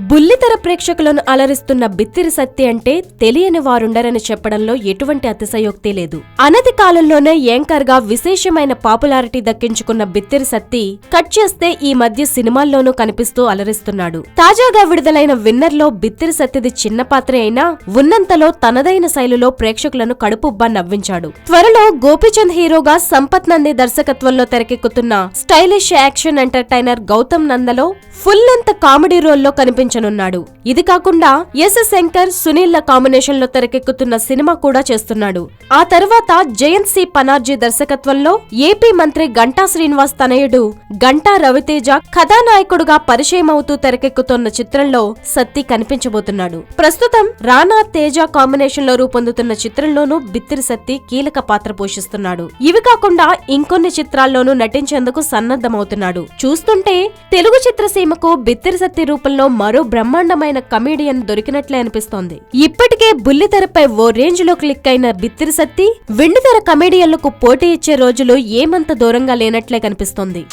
బుల్లితెర ప్రేక్షకులను అలరిస్తున్న బిత్తిరి సత్తి అంటే తెలియని వారుండరని చెప్పడంలో ఎటువంటి అతిశయోక్తి లేదు. అనతి కాలంలోనే యాంకర్ గా విశేషమైన పాపులారిటీ దక్కించుకున్న బిత్తిరి సత్తి కట్ చేస్తే ఈ మధ్య సినిమాల్లోనూ కనిపిస్తూ అలరిస్తున్నాడు. తాజాగా విడుదలైన విన్నర్ లో బిత్తిరి సత్తిది చిన్న పాత్రే అయినా ఉన్నంతలో తనదైన శైలిలో ప్రేక్షకులను కడుపుబ్బా నవ్వించాడు. త్వరలో గోపీచంద్ హీరోగా సంపత్ నంది దర్శకత్వంలో తెరకెక్కుతున్న స్టైలిష్ యాక్షన్ ఎంటర్టైనర్ గౌతమ్ నందలో ఫుల్ లెంత్ కామెడీ రోల్లో కనిపించనున్నాడు. ఇది కాకుండా ఎస్ శంకర్, సునీల్ కాంబినేషన్ లో తెరకెక్కుతున్న సినిమా కూడా చేస్తున్నాడు. ఆ తర్వాత జయంత్ సి పనార్జీ దర్శకత్వంలో ఏపీ మంత్రి గంటా శ్రీనివాస్ తనయుడు గంటా రవితేజ కథానాయకుడుగా పరిచయం అవుతూ తెరకెక్కుతున్న చిత్రంలో సత్తి కనిపించబోతున్నాడు. ప్రస్తుతం రానా తేజ కాంబినేషన్ లో రూపొందుతున్న చిత్రంలోనూ బిత్తిరి సత్తి కీలక పాత్ర పోషిస్తున్నాడు. ఇవి కాకుండా ఇంకొన్ని చిత్రాల్లోనూ నటించేందుకు సన్నద్ధమవుతున్నాడు. చూస్తుంటే తెలుగు చిత్రసీమకు బిత్తిరి సత్తి రూపంలో మరో బ్రహ్మాండమైన కమీడియన్ దొరికినట్లే అనిపిస్తోంది. ఇప్పటికే బుల్లితెరపై ఓ రేంజ్ లో క్లిక్ అయిన బిత్తిరి సత్తి వెండితెర కమేడియన్లకు పోటీ ఇచ్చే రోజులు ఏమంత దూరంగా లేనట్లే కనిపిస్తోంది.